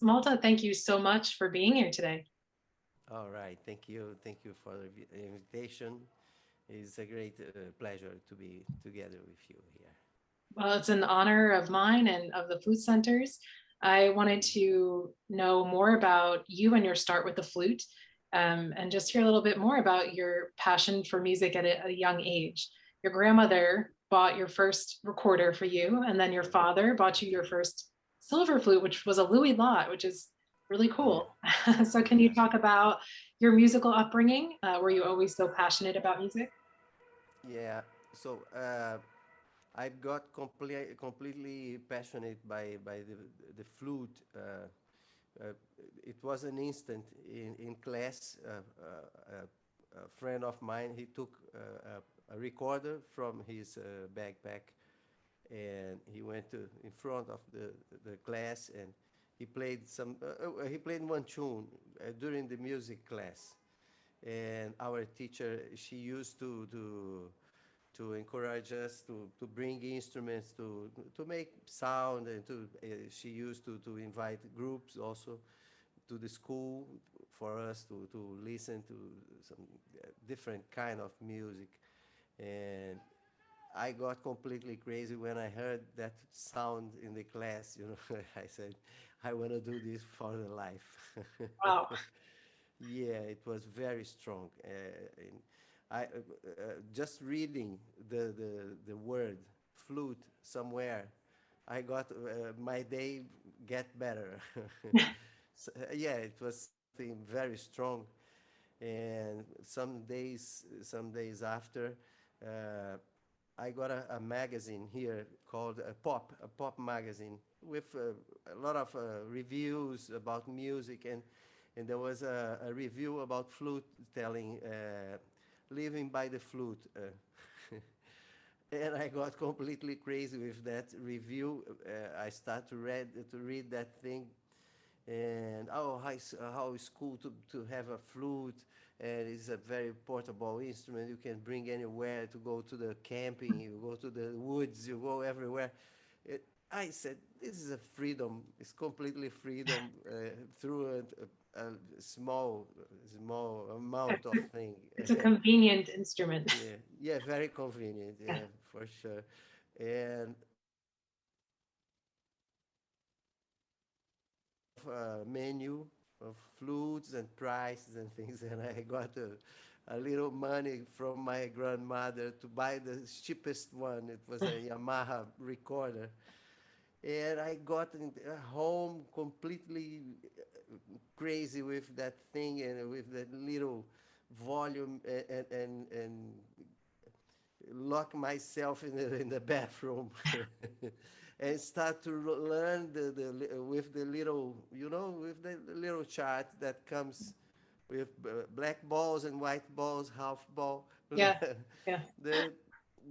Malta, thank you so much for being here today. All right, thank you. Thank you for the invitation. It's a great pleasure to be together with you here. Well, it's an honor of mine and of the Flute Centers. I wanted to know more about you and your start with the flute, and just hear a little bit more about your passion for music at a young age. Your grandmother bought your first recorder for you, and then your father bought you your first silver flute, which was a Louis Lot, which is really Yeah, cool. So, can you yeah, talk about your musical upbringing? Were you always so passionate about music? yeah. So I got completely passionate by the flute. Uh, it was an instant in class. A friend of mine, he took a recorder from his backpack, and he went to in front of the class, and he played one tune during the music class. And our teacher, she used to encourage us to bring instruments to make sound, and she used to invite groups also to the school for us to listen to some different kind of music. And I got completely crazy when I heard that sound in the class. I said, I want to do this for the life. Wow. Yeah, it was very strong. And just reading the word flute somewhere, I got my day get better. So, yeah, it was something very strong. And some days after, uh, I got a magazine here called a pop magazine with a lot of reviews about music, and there was a review about flute telling, living by the flute. And I got completely crazy with that review. I started to read that thing, and how it's cool to have a flute, and it's a very portable instrument. You can bring anywhere, to go to the camping, you go to the woods, you go everywhere. I said, this is a freedom. It's completely freedom through a small amount of thing. It's a convenient instrument. Yeah, yeah, very convenient. Yeah. Yeah, for sure. And menu of flutes and prices and things, and I got a little money from my grandmother to buy the cheapest one. It was a Yamaha recorder, and I got home completely crazy with that thing, and with that little volume, and lock myself in the bathroom and start to learn with the little, with the little chart that comes with black balls and white balls, half ball. Yeah. Yeah. the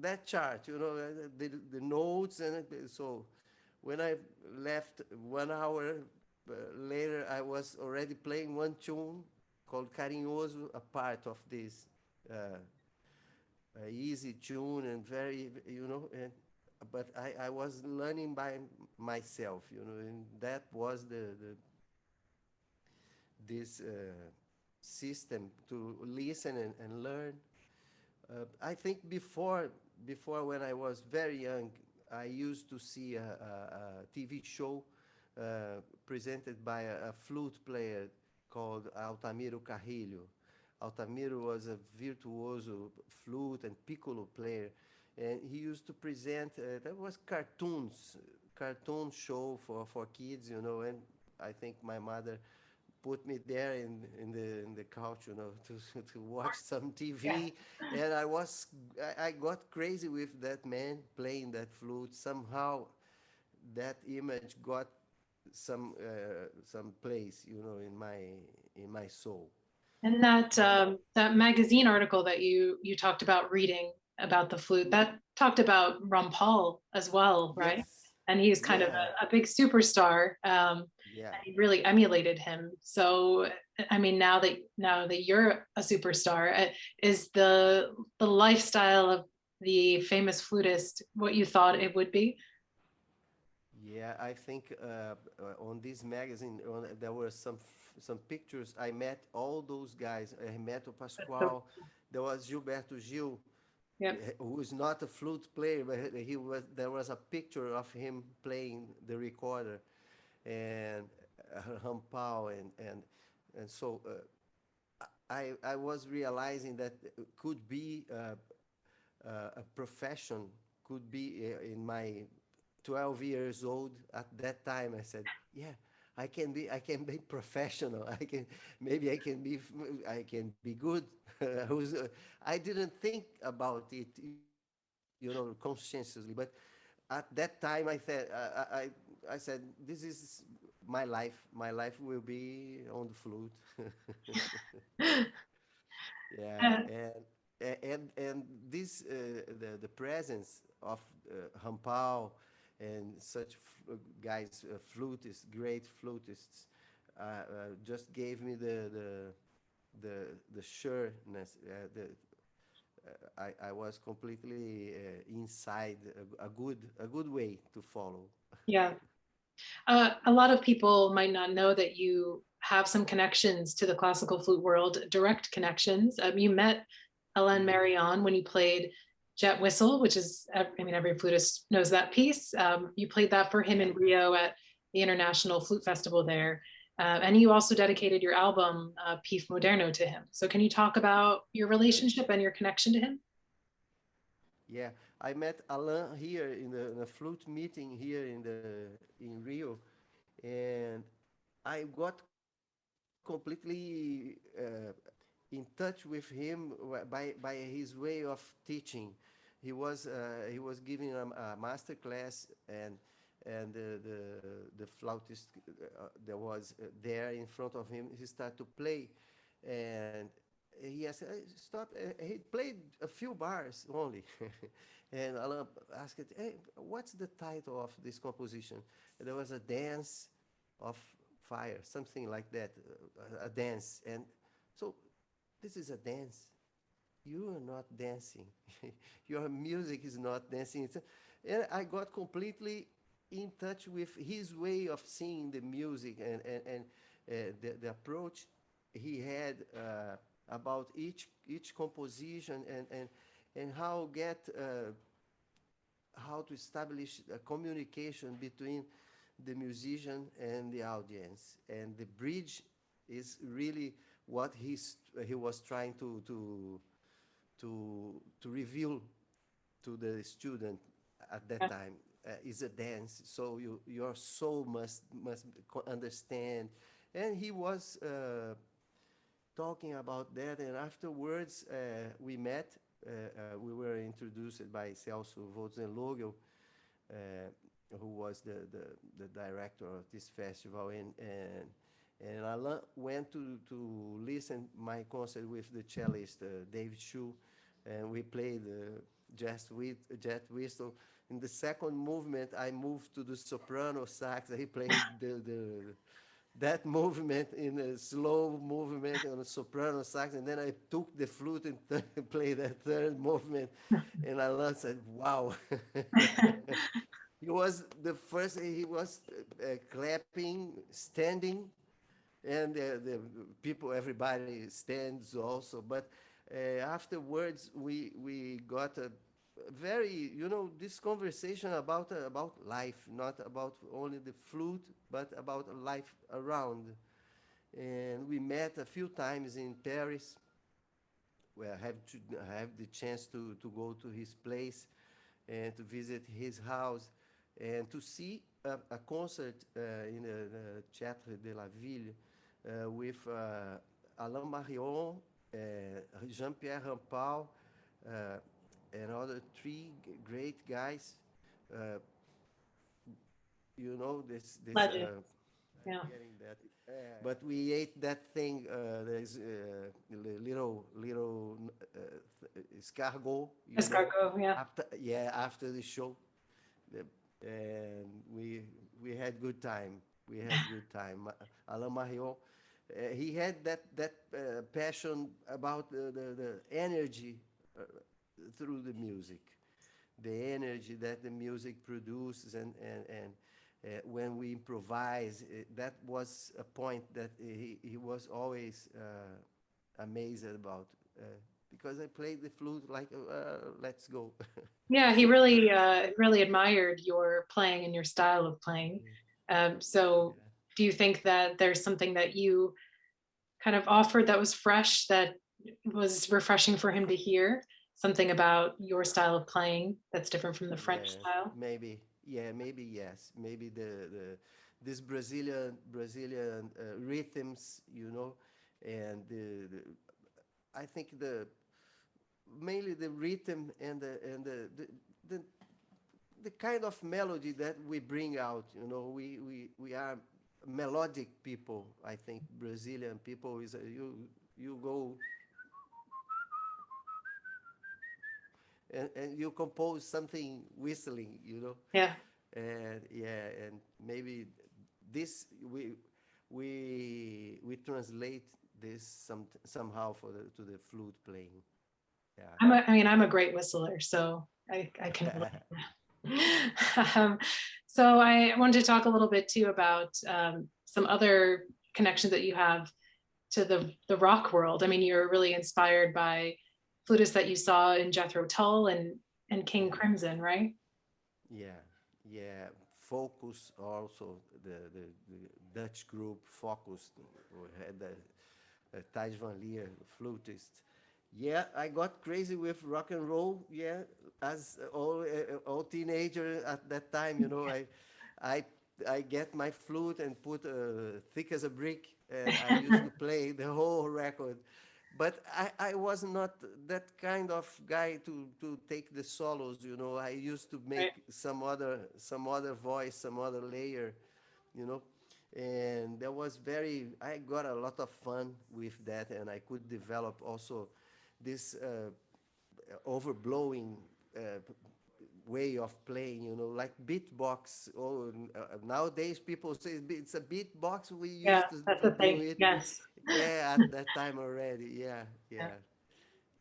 that chart, the notes, and so when I left 1 hour later, I was already playing one tune called Carinhoso, a part of this uh, easy tune, and very, but I was learning by myself, and that was the this system to listen and learn. I think before, when I was very young, I used to see a TV show presented by a flute player called Altamiro Carrilho. Altamiro was a virtuoso flute and piccolo player, and he used to present. There was cartoon show for kids, and I think my mother put me there in the couch, to watch some Yeah. TV, and I got crazy with that man playing that flute. Somehow, that image got some place, in my soul. And that magazine article that you talked about reading about the flute, that talked about Rampal as well, right? Yes, And he's kind of yeah, a big superstar. yeah. And he really emulated him. So, I mean, now that you're a superstar, is the lifestyle of the famous flutist what you thought it would be? Yeah, I think on this magazine there were some pictures. I met all those guys. I met o That's so Pascoal. There was Gilberto Gil, yep. who is not a flute player, but he was. There was a picture of him playing the recorder, and Rampal, and so I was realizing that it could be a profession, could be in my 12 years old at that time. I said, yeah, I can be professional. Maybe I can be good. I didn't think about it, conscientiously, but at that time I said, this is my life. My life will be on the flute. Yeah, Uh, and this the presence of Rampal and such guys, flutists, great flutists, just gave me the sureness. I was completely inside a good way to follow. yeah. A lot of people might not know that you have some connections to the classical flute world, direct connections. You met Alain Mhm. Marion when you played Jet Whistle, which is, I mean, every flutist knows that piece. You played that for him Yeah. in Rio at the International Flute Festival there. And you also dedicated your album, Pif Moderno, to him. So, can you talk about your Yeah. relationship and your connection to him? Yeah, I met Alain here in the flute meeting here in Rio, and I got completely in touch with him by his way of teaching. He was giving a master class, and the flautist that was there in front of him, he started to play, and he asked, "Hey, stop." He played a few bars only, and Alain asked, "Hey, what's the title of this composition?" And there was a dance of fire, something like that, a dance. And so this is a dance. You are not dancing. Your music is not dancing. And I got completely in touch with his way of seeing the music, and the approach he had about each composition, and how to establish a communication between the musician and the audience. And the bridge is really what he was trying to reveal to the student at that Yeah. time. Is a dance, so your soul must understand. And he was talking about that, and afterwards we met. We were introduced by Celso Voltzenlogel, uh, who was the director of this festival, and Alain went to listen my concert with the cellist David Shu, and we played jet whistle. In the second movement, I moved to the soprano sax. He played that movement in a slow movement on a soprano sax, and then I took the flute and played that third movement, and Alain said, "Wow." He was the first. He was clapping, standing, and the people, everybody stands also. But afterwards, we got a very, this conversation about life, not about only the flute, but about life around. And we met a few times in Paris, where I have the chance to go to his place and to visit his house and to see a concert in the Théâtre de la Ville with Alain Marion, Jean-Pierre Rampal, uh, and other three great guys. Uh, this. Legend. I'm Yeah. forgetting that. But we ate that thing. There's little escargot, Escargot. Yeah. after the show. The, and we had good time. We had good time. Alain Marion, he had that passion about the energy through the music, the energy that the music produces, and when we improvise. That was a point that he was always amazed about. Because I played the flute like, let's go. Yeah, he really really admired your playing and your style of playing. So Yeah. do you think that there's something that you kind of offered that was fresh, that was refreshing for him to hear? Something about your style of playing that's different from the French Yeah, style? maybe. Yeah, maybe yes. Maybe the this Brazilian rhythms, and I think the mainly the rhythm and the the kind of melody that we bring out. We are melodic people. I think Brazilian people is you go and you compose something whistling. Yeah. And yeah, and maybe this we translate this somehow to the flute playing. Yeah. I mean, I'm a great whistler, so I can relate. um, so I wanted to talk a little bit too about some other connections that you have to the rock world. I mean, you're really inspired by flutists that you saw in Jethro Tull and King Yeah. Crimson, right? Yeah, yeah. Focus also the Dutch group Focus. We had Thijs van Leer, flutist. Yeah, I got crazy with rock and roll. Yeah, as all teenager at that time, I I get my flute and put thick as a brick, and I used to play the whole record. But I was not that kind of guy to take the solos. I used to Right. make some other voice, some other layer, you know and that was very I got a lot of fun with that, and I could develop also this overblowing uh, way of playing, like beatbox. Nowadays people say it's a beatbox. We Yeah, used to, that's to the do thing. it, Yes. yeah, at that time already. Yeah, Yeah. yeah.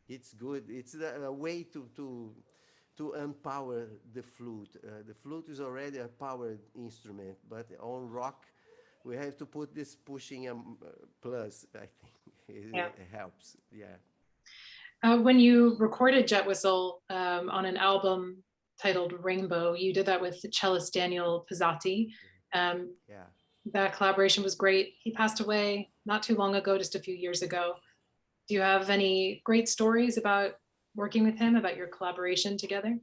It's good. It's a way to empower the flute. The flute is already a powered instrument, but on rock, we have to put this pushing plus. I think Yeah. it helps. Yeah, When you recorded Jet Whistle on an album titled Rainbow, you did that with cellist Daniel Pizzati. Um, yeah, that collaboration was great. He passed away not too long ago, just a few years ago. Do you have any great stories about working with him, about your collaboration together?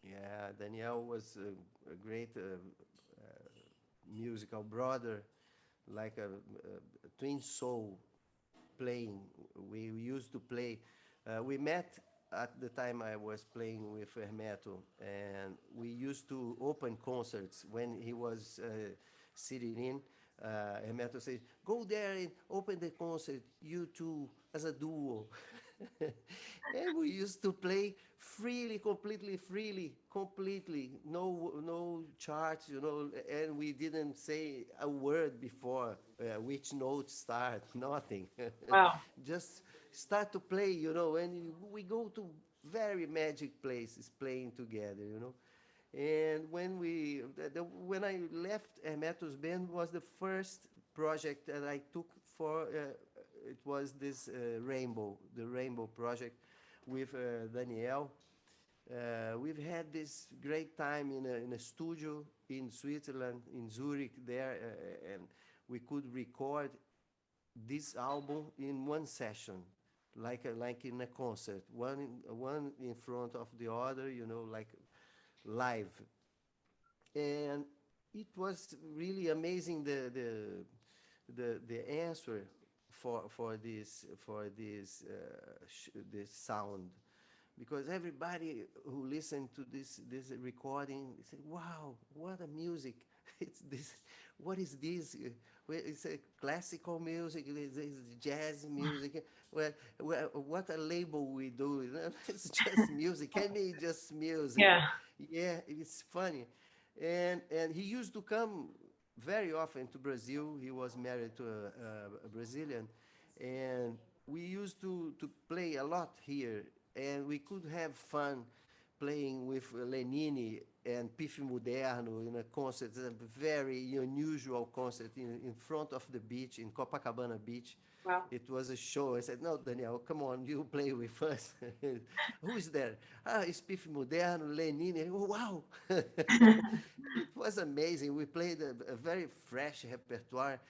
yeah. Danielle was a great musical brother, like a twin soul playing. We used to play. We met at the time I was playing with Hermeto, and we used to open concerts when he was sitting in. Hermeto said, "Go there and open the concert, you two as a duo." And we used to play freely, completely freely, completely, no charts, and we didn't say a word before which note start, nothing. Wow. Just start to play, and we go to very magic places playing together. And when I left Hermeto's band was the first project that I took for. It was this the Rainbow project with Danielle. We've had this great time in a studio in Switzerland, in Zurich, there, and we could record this album in one session, like in a concert, one in front of the other, like live. And it was really amazing the answer for this sound, because everybody who listened to this recording said, "Wow, what a music! It's this. What is this? It's a classical music. It's jazz music. What a label we do? It's just music. Can be just music." Yeah. Yeah, it's funny, and he used to come very often to Brazil. He was married to a Brazilian, and we used to play a lot here, and we could have fun playing with Lenini and Pife Moderno in a concert, a very unusual concert in front of the beach, in Copacabana Beach. Wow. It was a show. I said, no, Daniel, come on, you play with us. Who is there? Ah, it's Pife Moderno, Lenini. Oh, wow. It was amazing. We played a very fresh repertoire,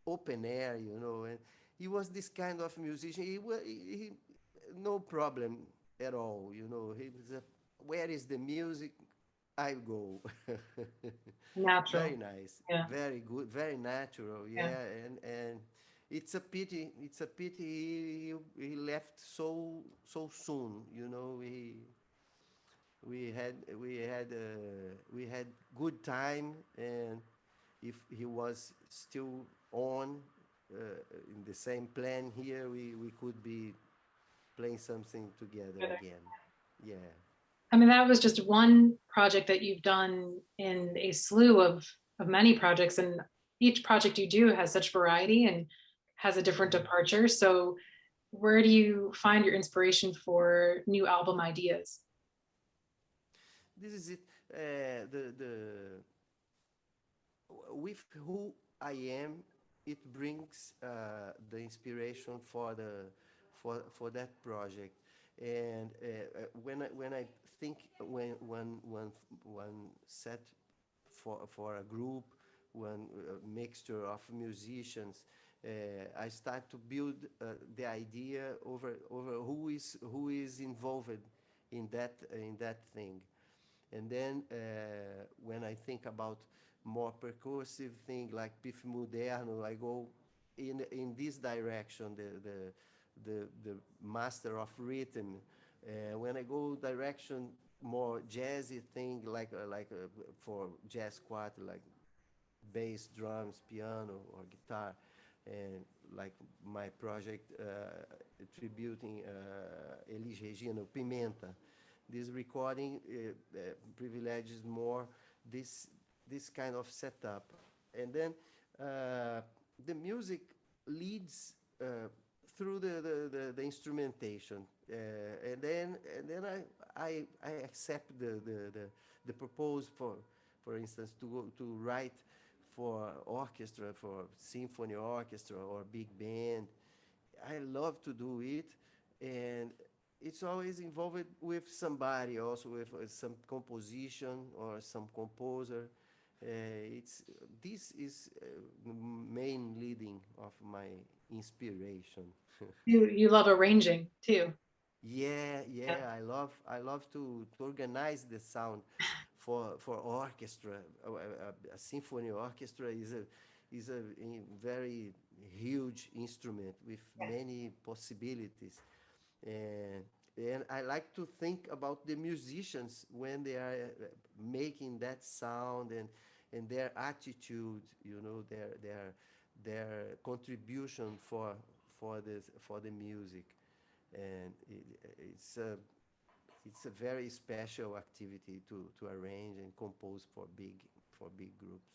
open air, and he was this kind of musician. He no problem at all, He was where is the music? I go. Very Natural. nice, Yeah. very good, very natural. Yeah. Yeah, and it's a pity. It's a pity he left so soon. We had good time, and if he was still on in the same plan here, we could be playing something together Together. again. Yeah. I mean, that was just one project that you've done in a slew of many projects, and each project you do has such variety and has a different Mhm. departure. So, where do you find your inspiration for new album ideas? This is it. The with who I am, it brings the inspiration for that project. And when I think when set for a group, one mixture of musicians, I start to build the idea over who is involved in that thing. And then when I think about more percussive thing like Pif Moderno, I go in this direction, the master of rhythm. When I go direction more jazzy thing for jazz quartet, like bass, drums, piano, or guitar, and like my project tributing Elis Regina Pimenta. This recording privileges more this this kind of setup, and then uh, the music leads through the instrumentation, and then I accept the proposal for instance to write for orchestra, for symphony orchestra or big band. I love to do it, and it's always involved with somebody, also with some composition or some composer. It's This is main leading of my inspiration. You love arranging too. Yeah, Yeah. yeah, I love to organize the sound for orchestra. A symphony orchestra is a very huge instrument with many possibilities, and and I like to think about the musicians when they are making that sound, and their attitude, their contribution for the music. And it's a very special activity to arrange and compose for big groups.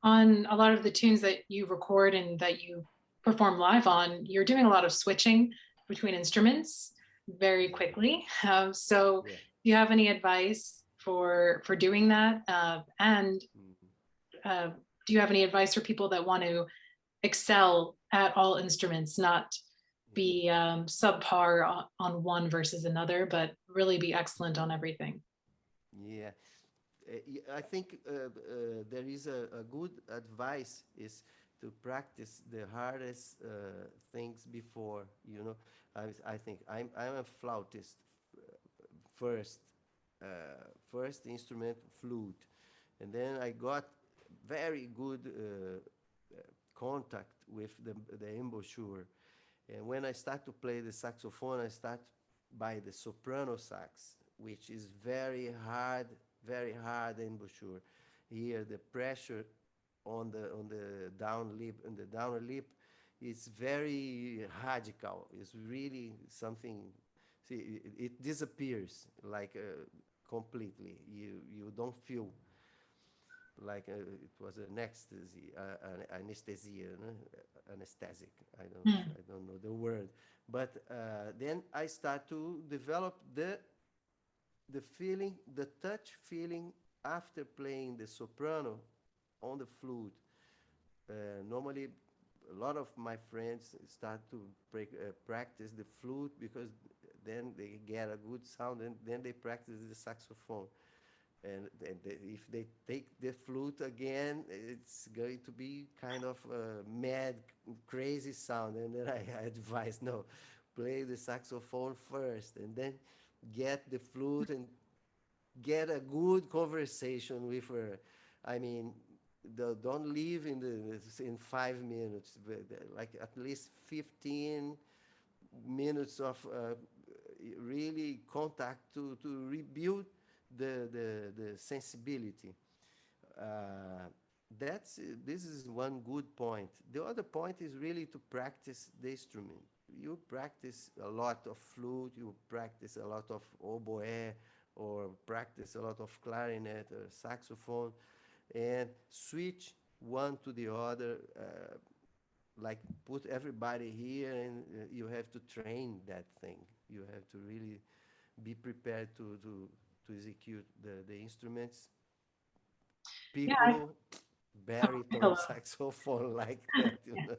On a lot of the tunes that you record and that you perform live on, you're doing a lot of switching between instruments very Yeah, quickly. So, yeah. do you have any advice for doing that? And Mm. uh, do you have any advice for people that want to excel at all instruments, not Mhm. be subpar on one versus another, but really be excellent on everything? Yeah. I think there is a good advice is to practice the hardest things before. I think I'm a flautist first, first instrument flute, and then I got very good contact with the embouchure. And when I start to play the saxophone, I start by the soprano sax, which is very hard embouchure. Here, the pressure on the down lip is very radical. It's really something. See, it disappears like completely. You don't feel like it was an ecstasy, anesthesia, no? Anesthetic. I don't, Hmm. I don't know the word, but then I start to develop the feeling, the touch feeling after playing the soprano on the flute. Normally, a lot of my friends start to practice the flute because then they get a good sound, and then they practice the saxophone. And if they take the flute again, it's going to be kind of a mad, crazy sound. And then I advise, no, play the saxophone first, and then get the flute and get a good conversation with her. I mean, don't leave in 5 minutes, but like at least 15 minutes of really contact to rebuild the sensibility. Uh, this is one good point. The other point is really to practice the instrument. You practice a lot of flute, you practice a lot of oboe, or practice a lot of clarinet or saxophone, and switch one to the other. Like put everybody here, and you have to train that thing. You have to really be prepared to execute the instruments. Yeah. Piccolo, Oh, baritone, hello. saxophone, like that. You know?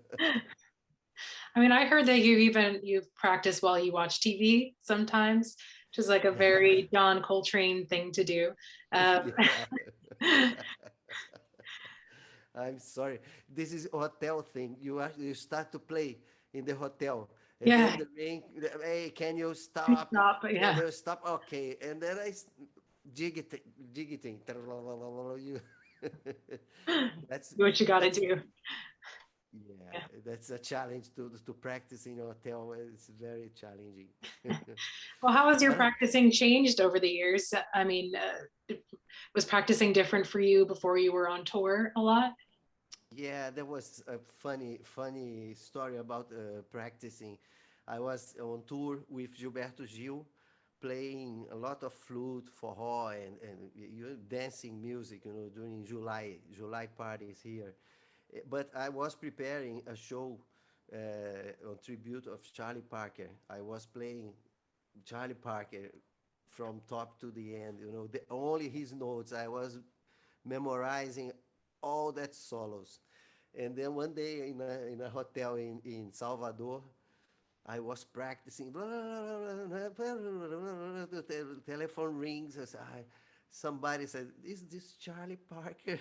I mean, I heard that you practice while you watch TV sometimes, which is like a very John Coltrane thing to do. Um, Yeah. I'm sorry. This is a hotel thing. You start to play in the hotel, and then yeah, the ring. Hey, can you you stop? stop. Can Yeah, you stop? Okay, and then jig it, jig it. You- That's do what you got to that's do. yeah. Yeah. That's a challenge to practice in a hotel. It's very challenging. Well, how has your I don't. practicing changed over the years? I mean, was practicing different for you before you were on tour a lot? Yeah, there was a funny story about practicing. I was on tour with Gilberto Gil, playing a lot of flute, forró, and dancing music, during July parties here. But I was preparing a show on tribute of Charlie Parker. I was playing Charlie Parker from top to the end, only his notes. I was memorizing all that solos. And then one day in a hotel in Salvador, I was practicing. The telephone rings. Somebody said, "Is this Charlie Parker?"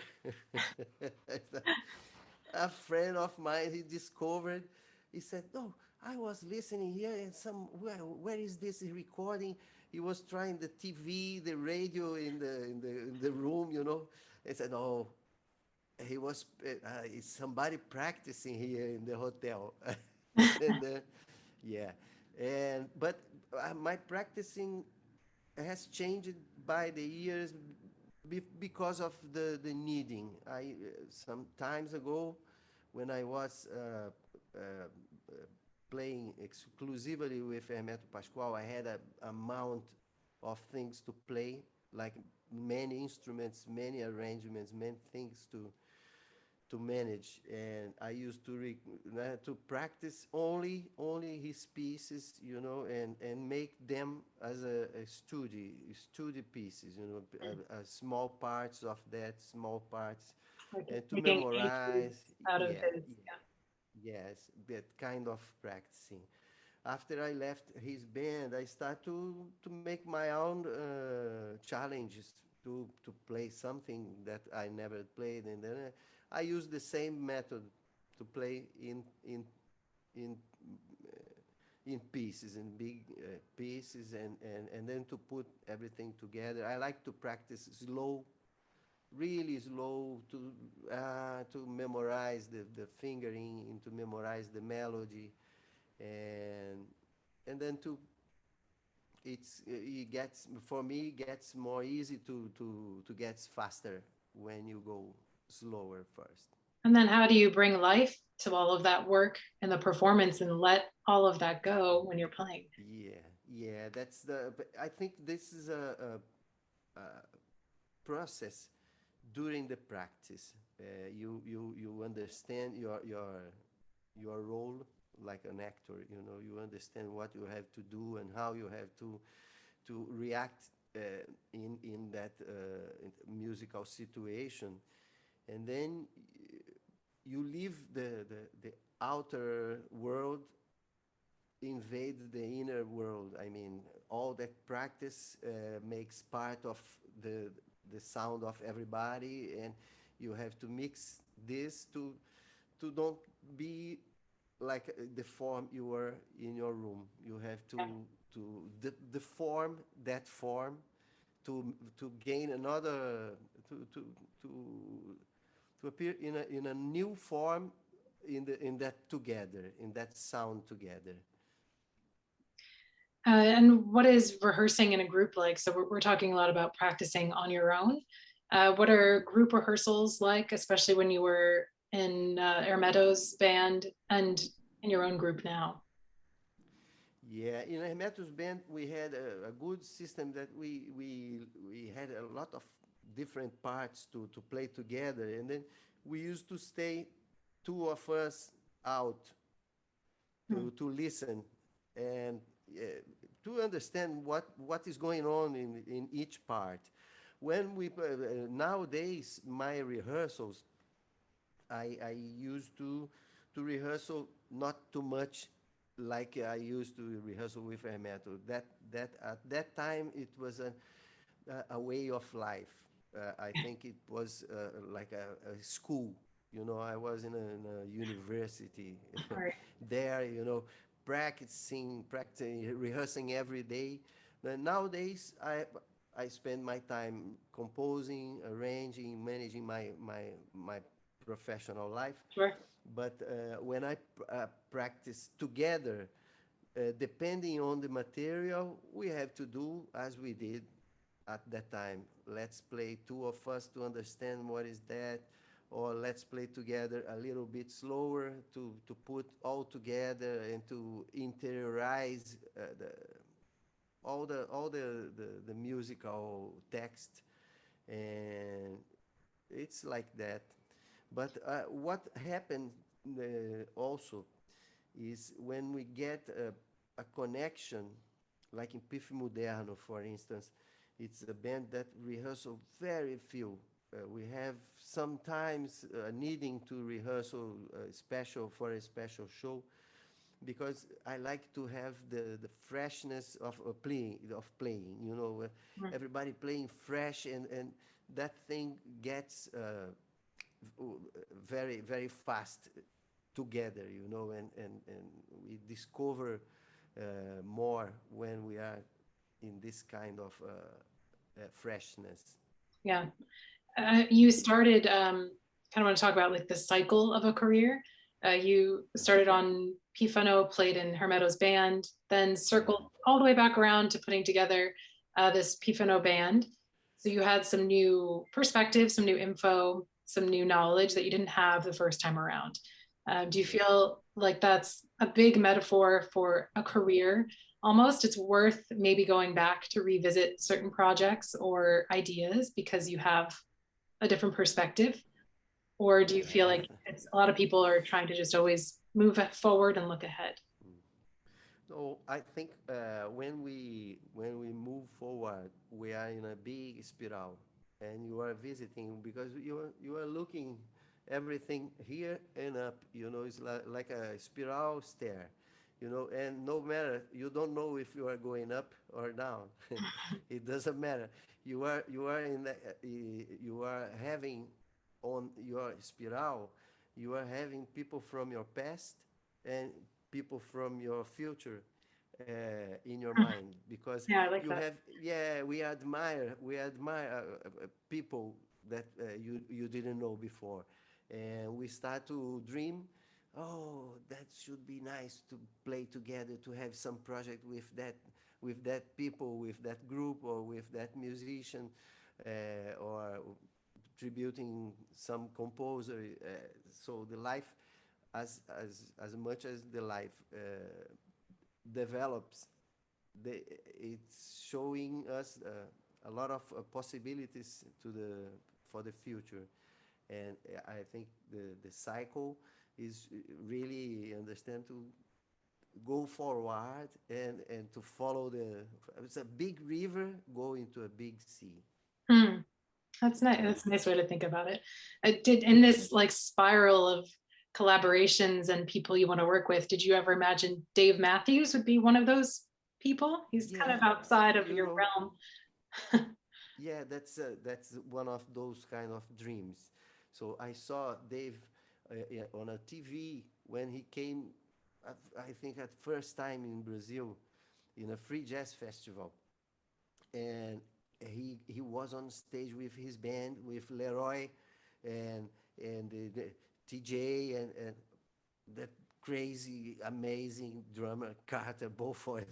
A friend of mine, he discovered. He said, "No, I was listening here, and where is this recording?" He was trying the TV, the radio in the room, He said, "Oh, he was somebody practicing here in the hotel." and yeah, and but my practicing has changed by the years because of the needing. I some times ago, when I was playing exclusively with Hermeto Pascoal, I had a amount of things to play, like many instruments, many arrangements, many things to manage, and I used to practice only his pieces, and make them as a study pieces, small parts of that, small parts, Like and to making etudes memorize. out of Yeah, his. yeah, yes, that kind of practicing. After I left his band, I start to make my own challenges to play something that I never played, and then I use the same method to play in in pieces, in big pieces, and then to put everything together. I like to practice slow, really slow, to memorize the fingering, and to memorize the melody, and then it gets, for me, gets more easy to get faster when you go slower first. And then how do you bring life to all of that work and the performance and let all of that go when you're playing? Yeah, yeah, but I think this is a process during the practice. You understand your role like an actor. You understand what you have to do and how you have to react in that musical situation, and then you leave the outer world, invade the inner world. I mean, all that practice makes part of the sound of everybody, and you have to mix this to don't be like the form you were in your room. You have to form that form to gain another to to appear in a new form in that together, in that sound together. And what is rehearsing in a group like? So we're talking a lot about practicing on your own. What are group rehearsals like, especially when you were in Hermeto's band and in your own group now? Yeah, in Hermeto's band, we had a good system that we had a lot of different parts to play together, and then we used to stay two of us out Hmm. to listen and to understand what is going on in each part. When we nowadays my rehearsals, I used to rehearsal not too much like I used to rehearsal with Hermeto. That at that time it was a way of life. I think it was like a school. You know, I was in a university All right. there. You know, practicing, rehearsing every day. But nowadays, I spend my time composing, arranging, managing my professional life. Sure. But when I practice together, depending on the material, we have to do as we did at that time. Let's play two of us to understand what is that, or let's play together a little bit slower to put all together and to interiorize the musical text, and it's like that. But what happened also is when we get a connection, like in Pif Moderno, for instance, it's a band that rehearsal very few. We have sometimes needing to rehearsal special for a special show because I like to have the freshness of playing. You know, Mm. everybody playing fresh, and that thing gets very fast together. You know, and we discover more when we are in this kind of freshness. Yeah. You started, kind of want to talk about like the cycle of a career. You started on Pifano, played in Hermeto's band, then Yeah. circled all the way back around to putting together this Pifano band. So you had some new perspective, some new info, some new knowledge that you didn't have the first time around. Do you Yeah. feel like that's a big metaphor for a career? Almost, it's worth maybe going back to revisit certain projects or ideas because you have a different perspective? Or do you feel Yeah. like it's a lot of people are trying to just always move forward and look ahead? So I think when we move forward, we are in a big spiral, and you are visiting because you are looking everything here and up. You know, it's like a spiral stair. You know, and no matter you don't know if you are going up or down. It doesn't matter. You are in the, you are having on your spiral. You are having people from your past and people from your future in your mind because Yeah, I like you that. have we admire people that you didn't know before, and we start to dream. Oh, that should be nice to play together, to have some project with that people, with that group, or with that musician, or tributing some composer. So the life, as much as the life develops, it's showing us a lot of possibilities for the future, and I think the cycle is really understand to go forward and to follow the, it's a big river going to a big sea. Hmm. That's nice. And That's a nice way to think about it. I did in this like spiral of collaborations and people you want to work with, did you ever imagine Dave Matthews would be one of those people? He's kind of yeah, outside of you your know, realm. yeah, that's one of those kind of dreams. So I saw Dave yeah, on a TV when he came, I think at first time in Brazil, in a free jazz festival, and he was on stage with his band with Leroy, and the TJ and that crazy, amazing drummer Carter Beaufort.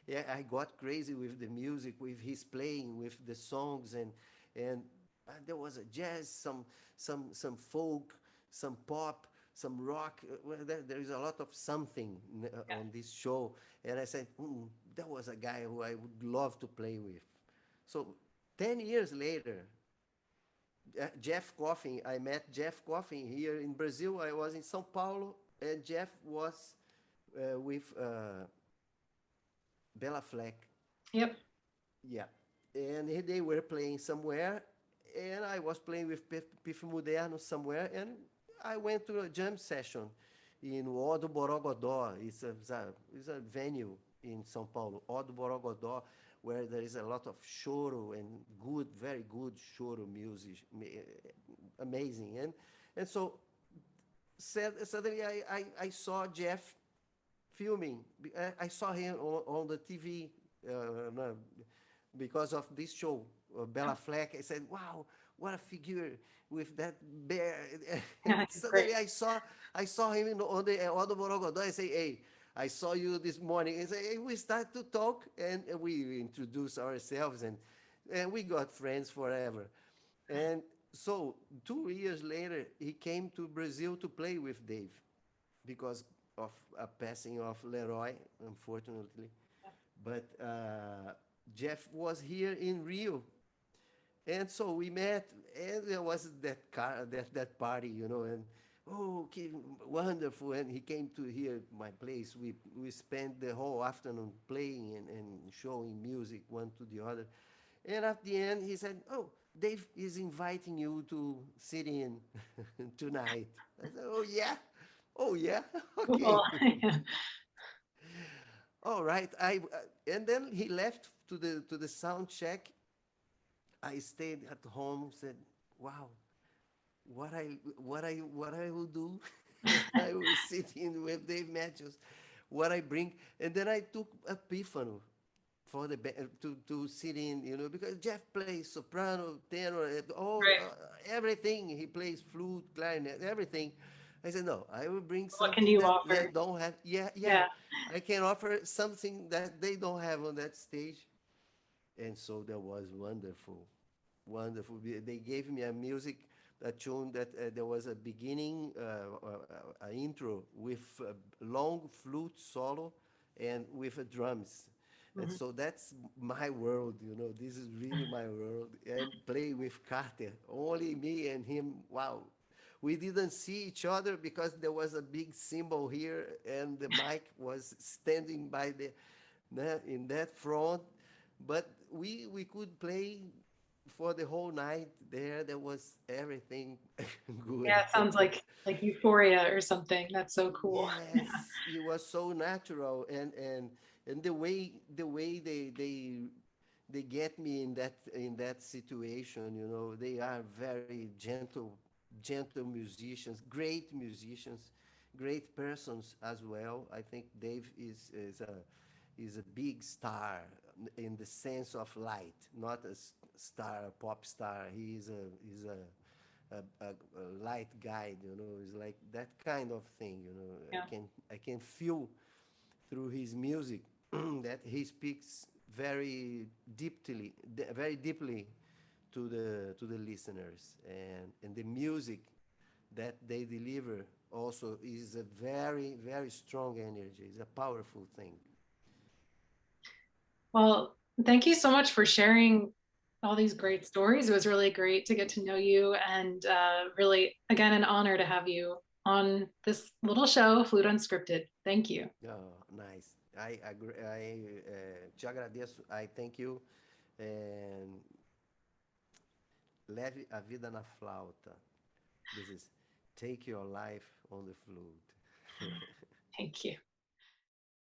Yeah, I got crazy with the music, with his playing, with the songs, and there was a jazz, some folk, some pop, some rock. Well, there is a lot of something on this show, and I said, that was a guy who I would love to play with. So 10 years later, Jeff Coffin. I met Jeff Coffin here in Brazil. I was in São Paulo, and Jeff was with Bella Fleck. Yep. Yeah, and they were playing somewhere, and I was playing with Pif Moderno somewhere, and I went to a jam session in O do Borogodó. It's a venue in São Paulo, O do Borogodó, where there is a lot of choro and good, very good choro music, amazing. And so suddenly I saw Jeff filming. I saw him on the TV no, because of this show, Bella Fleck. I said, "Wow, what a figure with that bear!" And Yeah, great. suddenly I saw him on the Odo Borogodó. I say, "Hey, I saw you this morning." And say, hey, we start to talk, and we introduce ourselves, and we got friends forever. And so 2 years later, he came to Brazil to play with Dave because of a passing of Leroy, unfortunately. But Jeff was here in Rio, and so we met, and there was that party, and oh, okay, wonderful. And he came to here, my place. We spent the whole afternoon playing and showing music one to the other. And at the end, he said, "Oh, Dave is inviting you to sit in tonight." I said, "Oh yeah, oh yeah, Cool. okay." All right. And then he left to the sound check. I stayed at home. Said, "Wow, what I will do? I will sit in with Dave Matthews. What I bring?" And then I took Epiphano for to sit in, because Jeff plays soprano, tenor, all Right. everything. He plays flute, clarinet, everything. I said, no, I will bring What can something you that offer? they don't have. Yeah, yeah, Yeah. I can offer something that they don't have on that stage. And so that was wonderful, wonderful. They gave me a tune that there was a beginning, an intro with a long flute solo and with drums. And Mhm. so that's my world, this is really my world. And play with Carter, only me and him. Wow. We didn't see each other because there was a big cymbal here and the mic was standing by in that front. But we could play for the whole night there. There was everything good. Yeah, it sounds like Euphoria or something. That's so cool. Yes, it was so natural, and the way they get me in that situation. They are very gentle musicians, great persons as well. I think Dave is a big star in the sense of light, not a pop star. He's a light guide. It's like that kind of thing. Yeah. I can feel through his music that he speaks very deeply to the listeners, and the music that they deliver also is a very very strong energy. It's a powerful thing. Well, thank you so much for sharing all these great stories. It was really great to get to know you, and really, again, an honor to have you on this little show, Flute Unscripted. Thank you. Uh, Nice. I agree. I te agradeço. I thank you. And leve a vida na flauta. This is take your life on the flute. Thank you.